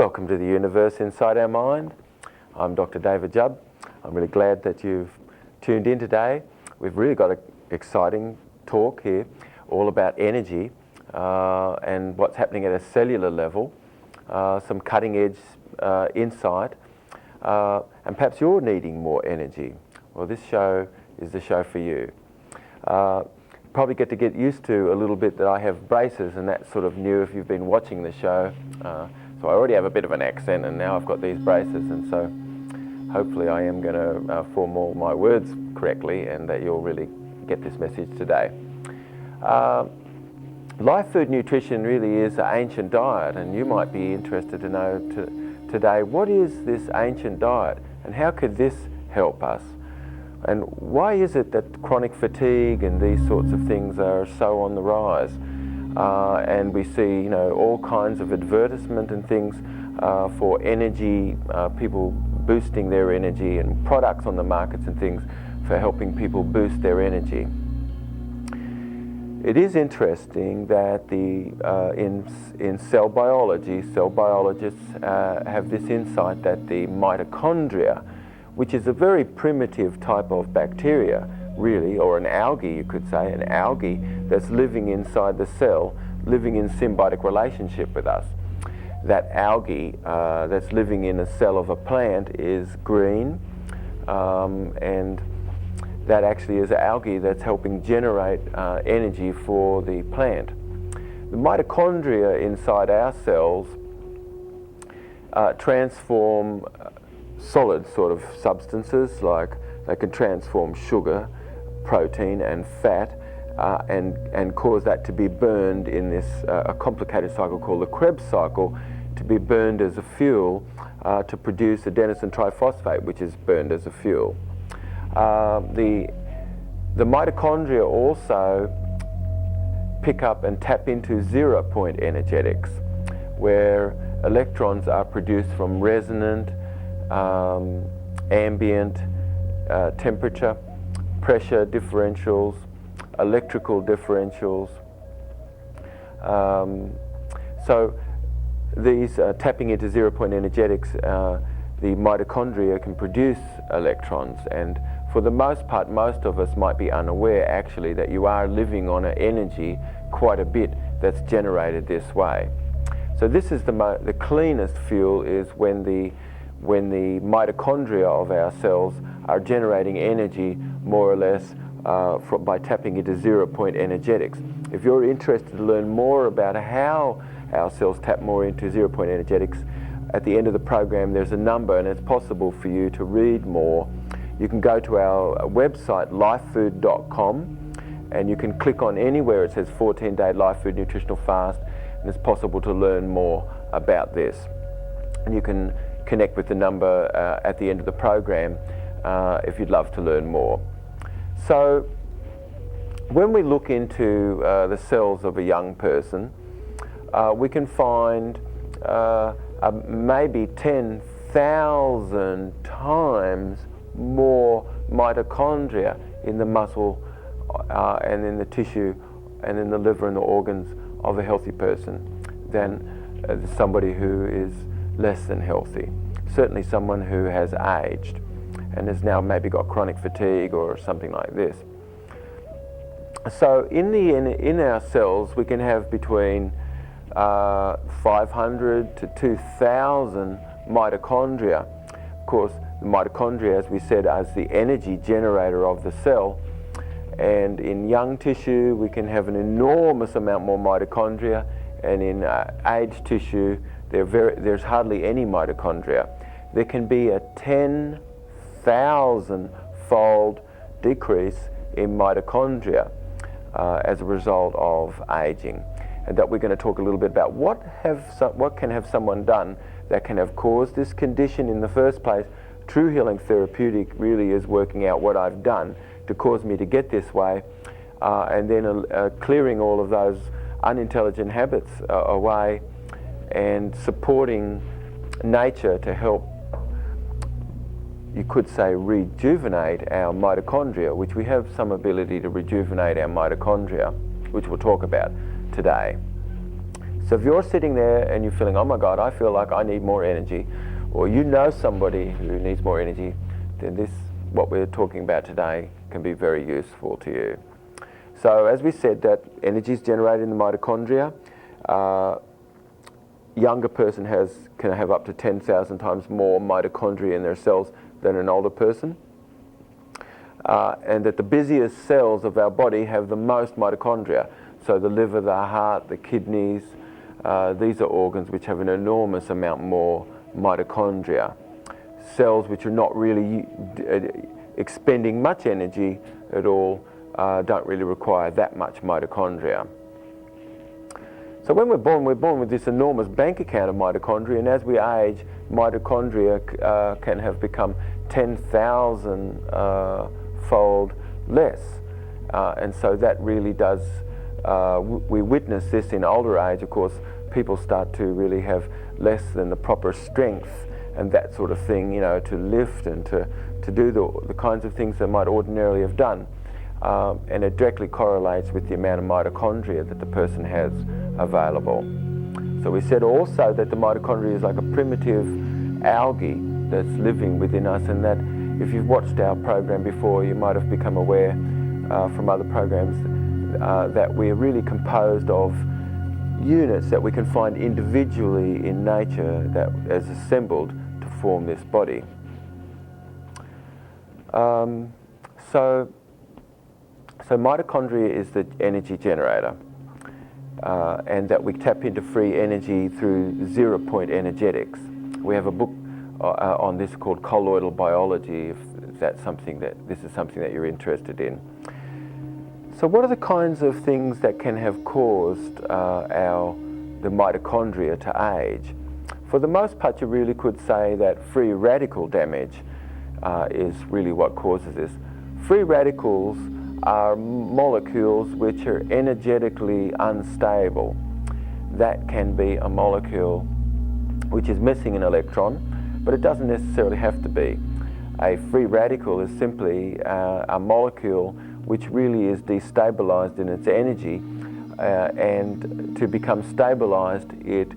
Welcome to the universe inside our mind. I'm Dr. David Jubb. I'm really glad that you've tuned in today. We've really got an exciting talk here all about energy and what's happening at a cellular level, some cutting edge insight, and perhaps you're needing more energy. Well, this show is the show for you. Probably get used to a little bit that I have braces, and that's sort of new if you've been watching the show. So I already have a bit of an accent, and now I've got these braces, and so hopefully I am going to form all my words correctly and that you'll really get this message today. Life food nutrition really is an ancient diet, and you might be interested to know today, what is this ancient diet and how could this help us? And why is it that chronic fatigue and these sorts of things are so on the rise? And we see, all kinds of advertisement and things for energy, people boosting their energy, and products on the markets and things for helping people boost their energy. It is interesting that in cell biology, cell biologists have this insight that the mitochondria, which is a very primitive type of bacteria, really, or an algae, you could say, an algae that's living inside the cell, living in symbiotic relationship with us. That algae that's living in a cell of a plant is green, and that actually is algae that's helping generate energy for the plant. The mitochondria inside our cells transform solid sort of substances, like they can transform sugar, protein and fat, and cause that to be burned in this a complicated cycle called the Krebs cycle, to be burned as a fuel to produce adenosine triphosphate, which is burned as a fuel. The mitochondria also pick up and tap into 0-point energetics, where electrons are produced from resonant, ambient temperature, pressure differentials, electrical differentials. So these tapping into 0-point energetics, the mitochondria can produce electrons, and for the most part, most of us might be unaware actually that you are living on an energy quite a bit that's generated this way. So this is the cleanest fuel, is when the mitochondria of our cells are generating energy more or less by tapping into 0-point energetics. If you're interested to learn more about how our cells tap more into 0-point energetics, at the end of the program there's a number, and it's possible for you to read more. You can go to our website, lifefood.com, and you can click on anywhere it says 14-day life food nutritional fast, and it's possible to learn more about this. And you can connect with the number at the end of the program if you'd love to learn more. So when we look into the cells of a young person, we can find maybe 10,000 times more mitochondria in the muscle and in the tissue and in the liver and the organs of a healthy person than somebody who is less than healthy. Certainly someone who has aged and has now maybe got chronic fatigue or something like this. So in our cells we can have between 500 to 2,000 mitochondria. Of course, the mitochondria, as we said, is the energy generator of the cell, and in young tissue we can have an enormous amount more mitochondria, and in aged tissue there's hardly any mitochondria. There can be a 10,000-fold decrease in mitochondria as a result of aging, and that we're going to talk a little bit about what can have someone done that can have caused this condition in the first place. True Healing Therapeutic really is working out what I've done to cause me to get this way, and then clearing all of those unintelligent habits away, and supporting nature to help, you could say, rejuvenate our mitochondria, which we have some ability to rejuvenate our mitochondria, which we'll talk about today. So if you're sitting there and you're feeling, oh my God, I feel like I need more energy, or you know somebody who needs more energy, then this, what we're talking about today, can be very useful to you. So as we said, that energy is generated in the mitochondria. Younger person can have up to 10,000 times more mitochondria in their cells than an older person. And that the busiest cells of our body have the most mitochondria. So the liver, the heart, the kidneys, these are organs which have an enormous amount more mitochondria. Cells which are not really expending much energy at all don't really require that much mitochondria. So when we're born with this enormous bank account of mitochondria, and as we age, mitochondria can have become 10,000 fold less. And so that really does, we witness this in older age. Of course, people start to really have less than the proper strength and that sort of thing, you know, to lift and to do the kinds of things they might ordinarily have done. And it directly correlates with the amount of mitochondria that the person has available. So we said also that the mitochondria is like a primitive algae that's living within us, and that if you've watched our program before, you might have become aware from other programs that we're really composed of units that we can find individually in nature that is assembled to form this body. So mitochondria is the energy generator, and that we tap into free energy through zero-point energetics. We have a book on this called Colloidal Biology, if that's something this is something that you're interested in. So what are the kinds of things that can have caused the mitochondria to age? For the most part, you really could say that free radical damage is really what causes this. Free radicals are molecules which are energetically unstable. That can be a molecule which is missing an electron, but it doesn't necessarily have to be. A free radical is simply a molecule which really is destabilized in its energy, and to become stabilized, it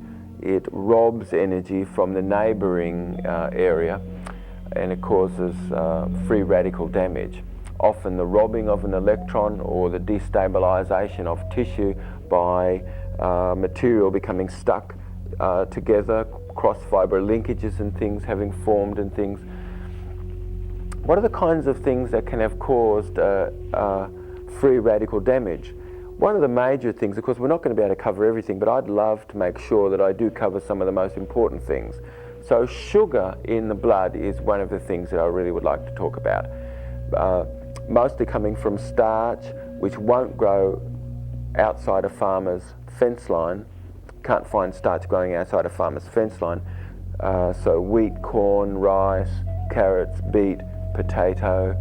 robs energy from the neighboring area, and it causes free radical damage. Often the robbing of an electron or the destabilization of tissue by material becoming stuck together, cross-fiber linkages and things having formed and things. What are the kinds of things that can have caused free radical damage? One of the major things, of course, we're not going to be able to cover everything, but I'd love to make sure that I do cover some of the most important things. So sugar in the blood is one of the things that I really would like to talk about. Mostly coming from starch, which won't grow outside a farmer's fence line. Can't find starch growing outside a farmer's fence line. So wheat, corn, rice, carrots, beet, potato,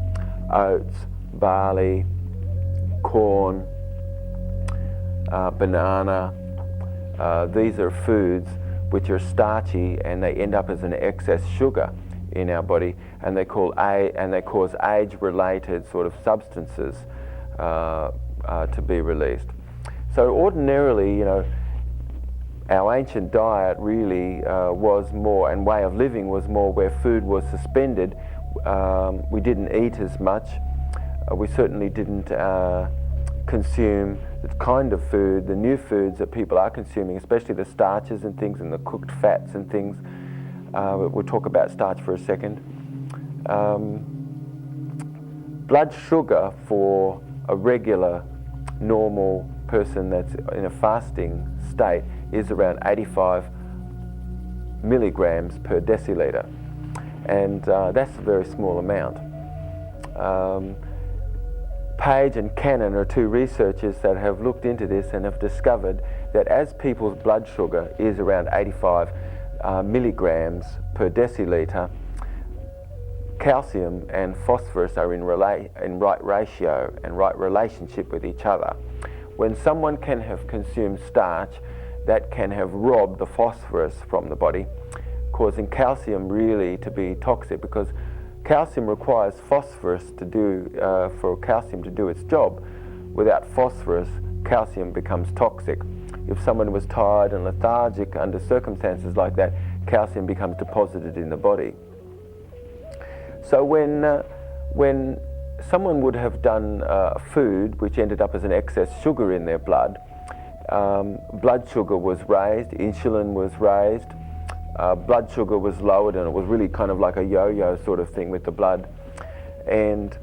oats, barley, corn, banana. These are foods which are starchy, and they end up as an excess sugar in our body, and they cause age-related sort of substances to be released. So ordinarily, you know, our ancient diet really was more, and way of living was more where food was suspended. We didn't eat as much. We certainly didn't consume the kind of food, the new foods that people are consuming, especially the starches and things and the cooked fats and things. We'll talk about starch for a second. Blood sugar for a regular, normal person that's in a fasting state is around 85 milligrams per deciliter. And that's a very small amount. Page and Cannon are two researchers that have looked into this and have discovered that as people's blood sugar is around 85 milligrams per deciliter, calcium and phosphorus are in right ratio and right relationship with each other. When someone can have consumed starch, that can have robbed the phosphorus from the body, causing calcium really to be toxic, because calcium requires phosphorus to do, for calcium to do its job. Without phosphorus, calcium becomes toxic. if someone was tired and lethargic under circumstances like that, calcium becomes deposited in the body. So when someone would have done food which ended up as an excess sugar in their blood, blood sugar was raised, insulin was raised, blood sugar was lowered, and it was really kind of like a yo-yo sort of thing with the blood. And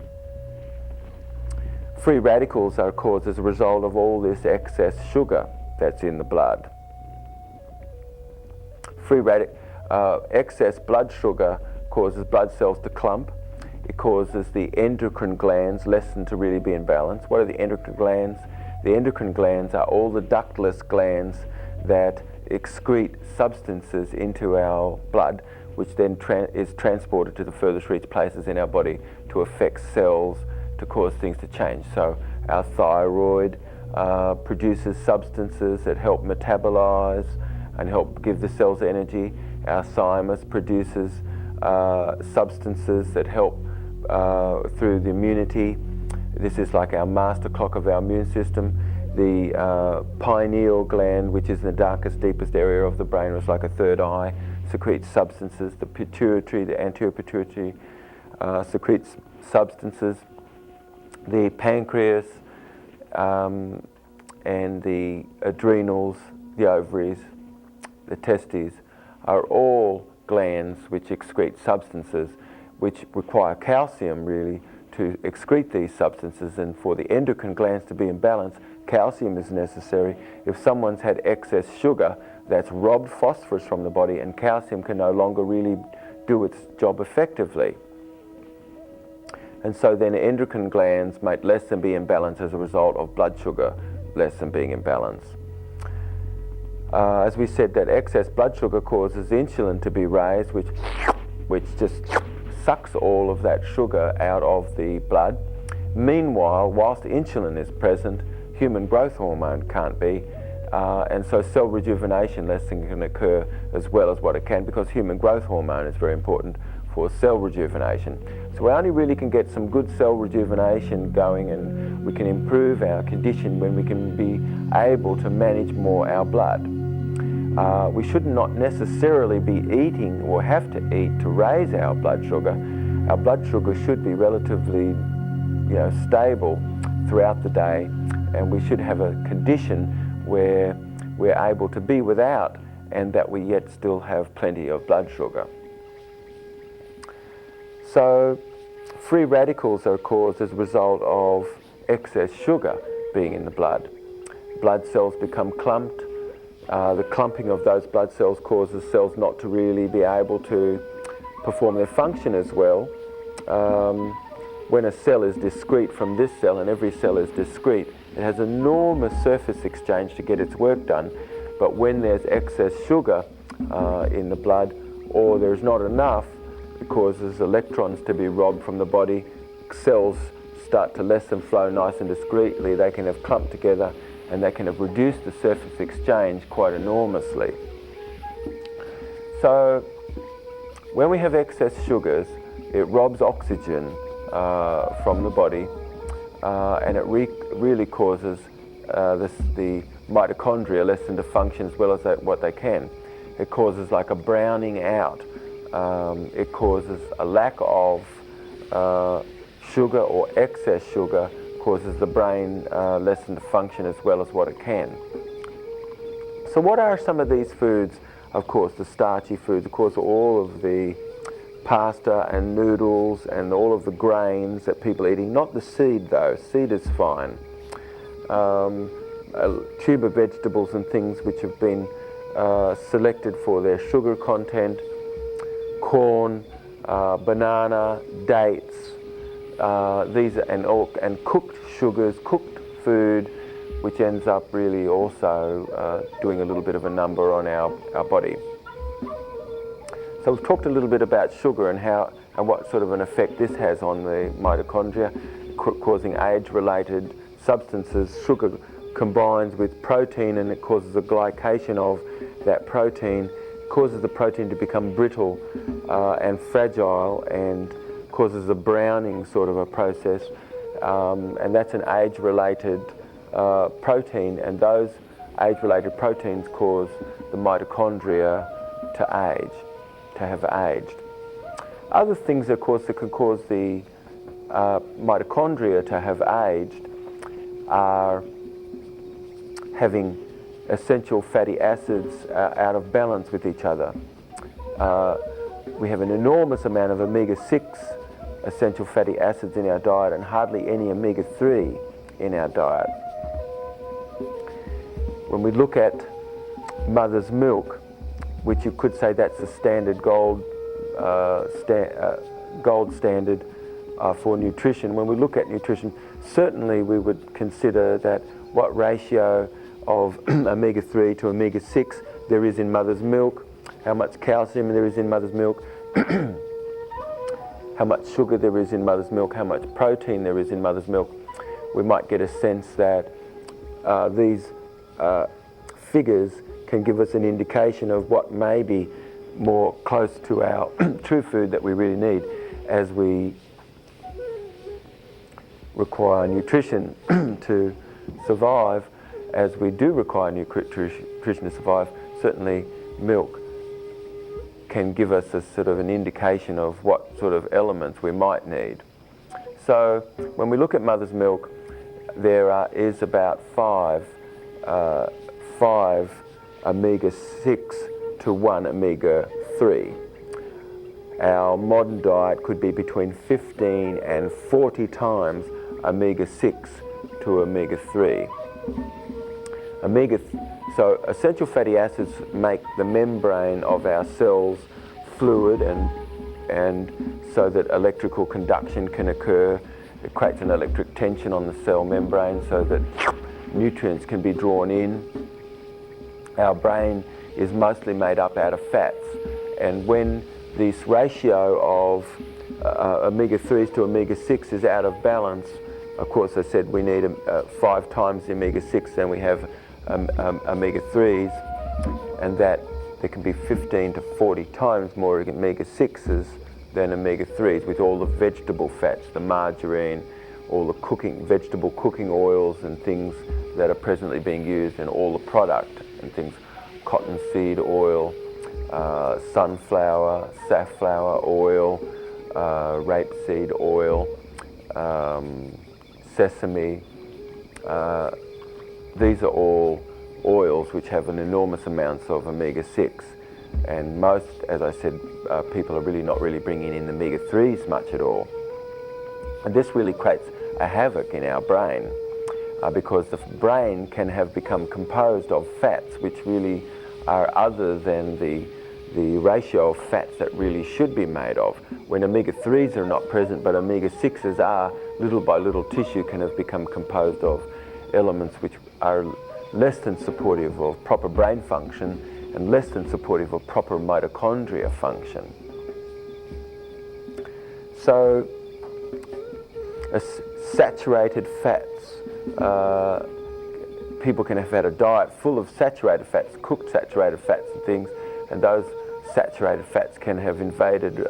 free radicals are caused as a result of all this excess sugar that's in the blood. Excess blood sugar causes blood cells to clump. It causes the endocrine glands less than to really be in balance. What are the endocrine glands? The endocrine glands are all the ductless glands that excrete substances into our blood, which then is transported to the furthest reach places in our body to affect cells, to cause things to change. So our thyroid produces substances that help metabolize and help give the cells energy. Our thymus produces substances that help through the immunity. This is like our master clock of our immune system. The pineal gland, which is in the darkest, deepest area of the brain, it's like a third eye, secretes substances. The pituitary, the anterior pituitary, secretes substances. The pancreas and the adrenals, the ovaries, the testes are all glands which excrete substances which require calcium really to excrete these substances, and for the endocrine glands to be in balance, calcium is necessary. If someone's had excess sugar, that's robbed phosphorus from the body, and calcium can no longer really do its job effectively. And so then endocrine glands might less than be in balance as a result of blood sugar less than being in balance. As we said, that excess blood sugar causes insulin to be raised, which just sucks all of that sugar out of the blood. Meanwhile, whilst insulin is present, human growth hormone can't be, and so cell rejuvenation less than can occur as well as what it can, because human growth hormone is very important for cell rejuvenation. So we only really can get some good cell rejuvenation going, and we can improve our condition when we can be able to manage more our blood. We should not necessarily be eating or have to eat to raise our blood sugar. Our blood sugar should be relatively, stable throughout the day, and we should have a condition where we're able to be without, and that we yet still have plenty of blood sugar. So free radicals are caused as a result of excess sugar being in the blood. Blood cells become clumped. The clumping of those blood cells causes cells not to really be able to perform their function as well. When a cell is discrete from this cell, and every cell is discrete, it has enormous surface exchange to get its work done. But when there's excess sugar in the blood, or there's not enough, it causes electrons to be robbed from the body. Cells start to less than flow nice and discreetly. They can have clumped together, and they can have reduced the surface exchange quite enormously. So when we have excess sugars, it robs oxygen from the body, and it really causes the mitochondria less than to function as well as what they can. It causes like a browning out. It causes a lack of sugar, or excess sugar causes the brain less than to function as well as what it can. So what are some of these foods? Of course, the starchy foods, of course, all of the pasta and noodles and all of the grains that people are eating. Not the seed though, seed is fine. Tuber vegetables and things which have been selected for their sugar content, corn, banana, dates, these and cooked sugars, cooked food, which ends up really also doing a little bit of a number on our body. So we've talked a little bit about sugar and what sort of an effect this has on the mitochondria, causing age-related substances. Sugar combines with protein, and it causes a glycation of that protein, causes the protein to become brittle and fragile, and causes a browning sort of a process, and that's an age-related protein, and those age-related proteins cause the mitochondria to age, to have aged. Other things, of course, that can cause the mitochondria to have aged are having essential fatty acids out of balance with each other. We have an enormous amount of omega-6 essential fatty acids in our diet and hardly any omega-3 in our diet. When we look at mother's milk, which you could say that's the standard gold standard for nutrition, when we look at nutrition, certainly we would consider that what ratio of omega-3 to omega-6 there is in mother's milk, how much calcium there is in mother's milk, how much sugar there is in mother's milk, how much protein there is in mother's milk. We might get a sense that these figures can give us an indication of what may be more close to our true food that we really need as we require nutrition to survive. As we do require nutrition to survive, certainly milk can give us a sort of an indication of what sort of elements we might need. So when we look at mother's milk, there is about five omega-6 to 1 omega-3. Our modern diet could be between 15 and 40 times omega-6 to omega-3. So essential fatty acids make the membrane of our cells fluid and so that electrical conduction can occur. It creates an electric tension on the cell membrane so that nutrients can be drawn in. Our brain is mostly made up out of fats, and when this ratio of omega-3s to omega-6 is out of balance, of course I said we need 5 times the omega-6 than we have omega-3s, and that there can be 15 to 40 times more omega-6s than omega-3s with all the vegetable fats, the margarine, all the vegetable cooking oils and things that are presently being used, and all the product and things, cottonseed oil, sunflower, safflower oil, rapeseed oil, sesame. These are all oils which have an enormous amounts of omega-6, and most, as I said, people are really not bringing in the omega-3s much at all. And this really creates a havoc in our brain because the brain can have become composed of fats which really are other than the ratio of fats that really should be made of. When omega-3s are not present but omega-6s are, little by little tissue can have become composed of elements which are less than supportive of proper brain function and less than supportive of proper mitochondria function. So saturated fats, people can have had a diet full of saturated fats, cooked saturated fats and things, and those saturated fats can have invaded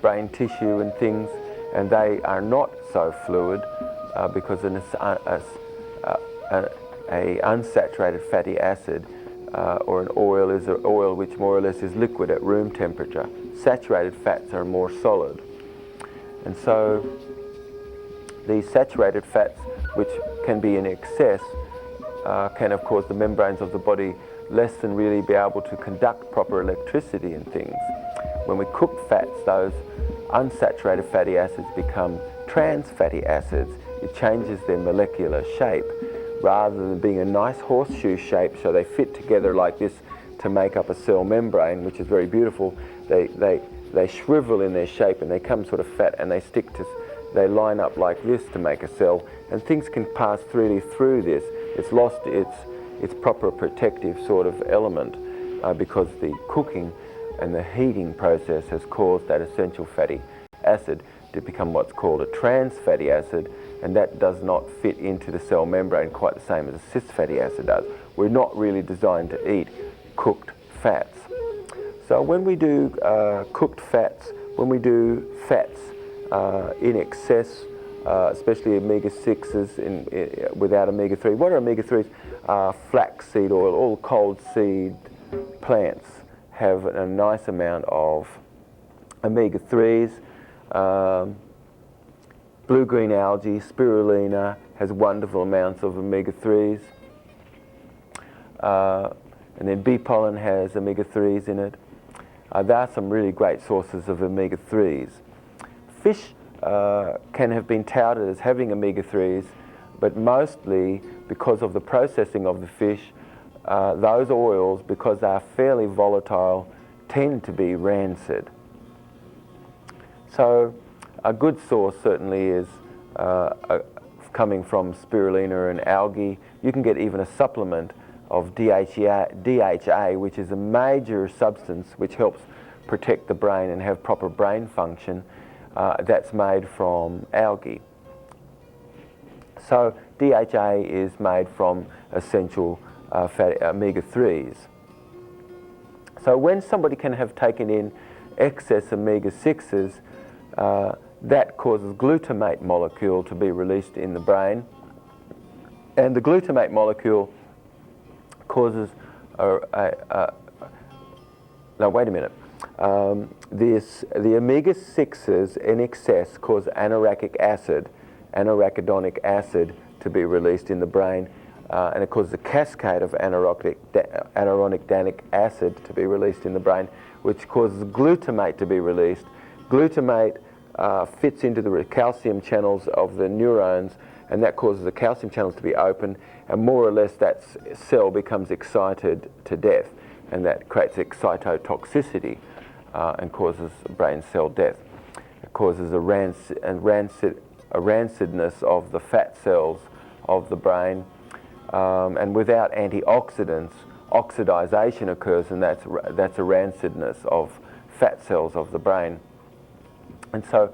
brain tissue and things, and they are not so fluid because an unsaturated fatty acid or an oil is an oil which more or less is liquid at room temperature. Saturated fats are more solid. And so these saturated fats, which can be in excess, can of course the membranes of the body less than really be able to conduct proper electricity and things. When we cook fats, those unsaturated fatty acids become trans fatty acids. It changes their molecular shape. Rather than being a nice horseshoe shape, so they fit together like this to make up a cell membrane, which is very beautiful, they shrivel in their shape and they come sort of fat and they line up like this to make a cell, and things can pass freely through this. It's lost its proper protective sort of element because the cooking and the heating process has caused that essential fatty acid to become what's called a trans fatty acid, and that does not fit into the cell membrane quite the same as a cis fatty acid does. We're not really designed to eat cooked fats. So when we do cooked fats, when we do fats in excess, especially omega-6s without omega-3. What are omega-3s? flaxseed oil, all cold seed plants have a nice amount of omega-3s. Blue-green algae, spirulina, has wonderful amounts of omega-3s. And then bee pollen has omega-3s in it. There are some really great sources of omega-3s. Fish can have been touted as having omega-3s, but mostly because of the processing of the fish, those oils, because they are fairly volatile, tend to be rancid. So a good source certainly is coming from spirulina and algae. You can get even a supplement of DHA, which is a major substance which helps protect the brain and have proper brain function. That's made from algae. So DHA is made from essential fatty omega-3s. So when somebody can have taken in excess omega-6s, that causes glutamate molecule to be released in the brain, and the glutamate molecule causes no, wait a minute. The omega-6s in excess cause anuraconic acid to be released in the brain, and it causes a cascade of anuraconic acid to be released in the brain, which causes glutamate to be released. Glutamate fits into the calcium channels of the neurons, and that causes the calcium channels to be open, and more or less that cell becomes excited to death, and that creates excitotoxicity and causes brain cell death. It causes a rancidness of the fat cells of the brain, and without antioxidants, oxidization occurs, and that's a rancidness of fat cells of the brain. And so,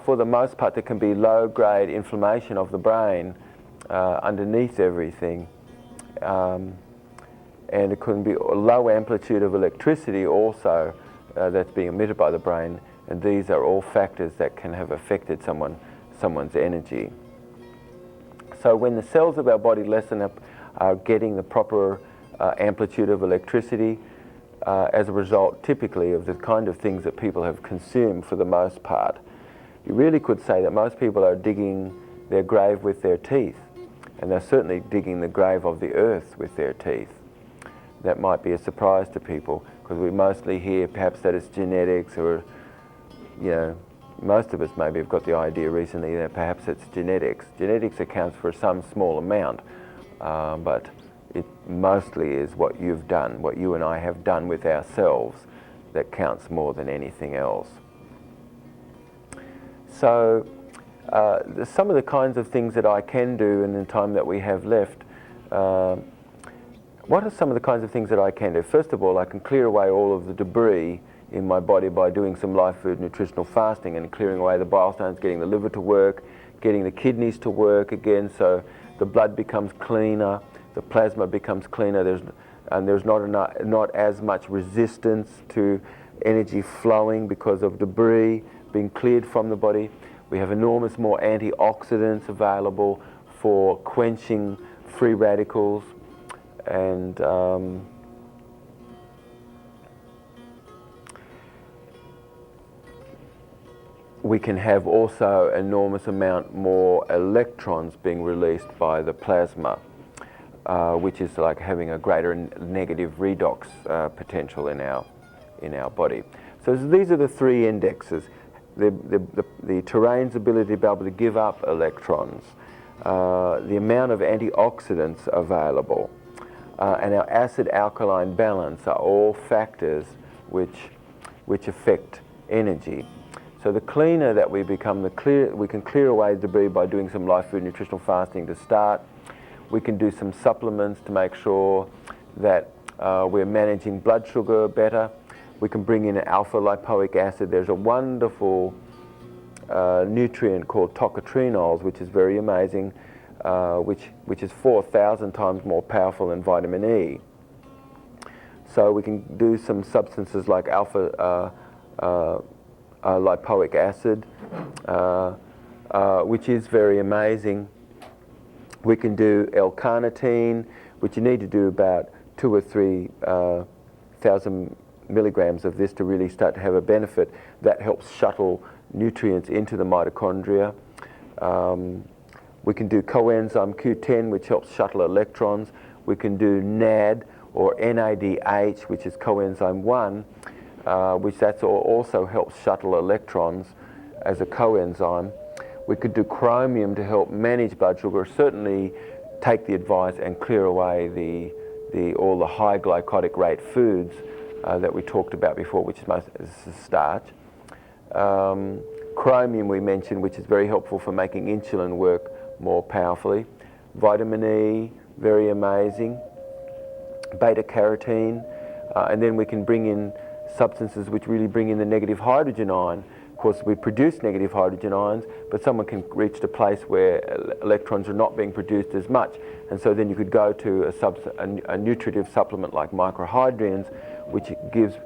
for the most part, there can be low-grade inflammation of the brain underneath everything, and it can be a low amplitude of electricity also that's being emitted by the brain, and these are all factors that can have affected someone's energy. So when the cells of our body lessen up, are getting the proper amplitude of electricity, as a result typically of the kind of things that people have consumed for the most part. You really could say that most people are digging their grave with their teeth, and they're certainly digging the grave of the earth with their teeth. That might be a surprise to people, because we mostly hear perhaps that it's genetics, or, you know, most of us maybe have got the idea recently that perhaps it's genetics. Genetics accounts for some small amount, but it mostly is what you've done, what you and I have done with ourselves, that counts more than anything else. So some of the kinds of things that I can do in the time that we have left, what are some of the kinds of things that I can do? First of all, I can clear away all of the debris in my body by doing some live food nutritional fasting and clearing away the bile stones, getting the liver to work, getting the kidneys to work again, so the blood becomes cleaner, the plasma becomes cleaner, there's not as much resistance to energy flowing because of debris being cleared from the body. We have enormous more antioxidants available for quenching free radicals, and we can have also enormous amount more electrons being released by the plasma, which is like having a greater negative redox potential in our body. So these are the three indexes: the terrain's ability to be able to give up electrons, the amount of antioxidants available, and our acid-alkaline balance are all factors which affect energy. So the cleaner that we become, we can clear away debris by doing some live food nutritional fasting to start. We can do some supplements to make sure that we're managing blood sugar better. We can bring in alpha-lipoic acid. There's a wonderful nutrient called tocotrienols, which is very amazing, which is 4,000 times more powerful than vitamin E. So we can do some substances like alpha-lipoic acid, which is very amazing. We can do L-carnitine, which you need to do about 2 or 3 thousand milligrams of this to really start to have a benefit. That helps shuttle nutrients into the mitochondria. We can do coenzyme Q10, which helps shuttle electrons. We can do NAD or NADH, which is coenzyme 1, which that's also helps shuttle electrons as a coenzyme. We could do chromium to help manage blood sugar, certainly take the advice and clear away all the high glycotic rate foods that we talked about before, which is the starch. Chromium we mentioned, which is very helpful for making insulin work more powerfully. Vitamin E, very amazing. Beta carotene, and then we can bring in substances which really bring in the negative hydrogen ion. Of course, we produce negative hydrogen ions, but someone can reach the place where electrons are not being produced as much, and so then you could go to a nutritive supplement like microhydrians, which gives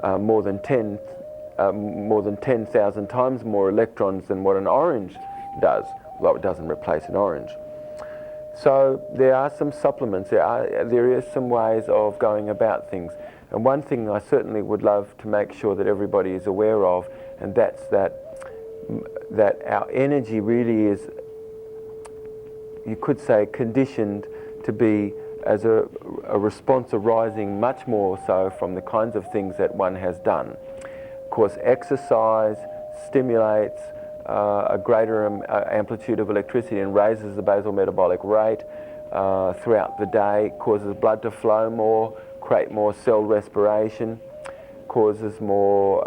more than 10,000 times more electrons than what an orange does, although it doesn't replace an orange. So there are some supplements, there is some ways of going about things. And one thing I certainly would love to make sure that everybody is aware of, and that's that our energy really is, you could say, conditioned to be as a response arising much more so from the kinds of things that one has done. Of course, exercise stimulates a greater amplitude of electricity and raises the basal metabolic rate throughout the day, causes blood to flow more, create more cell respiration, causes more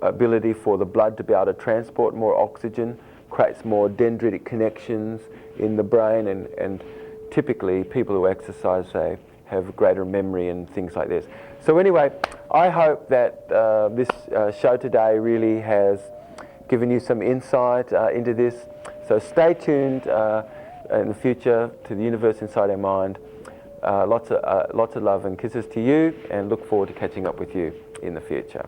ability for the blood to be able to transport more oxygen, creates more dendritic connections in the brain, and typically people who exercise, they have greater memory and things like this. So anyway, I hope that this show today really has given you some insight into this. So stay tuned in the future to the universe inside our mind. Lots of love and kisses to you, and look forward to catching up with you in the future.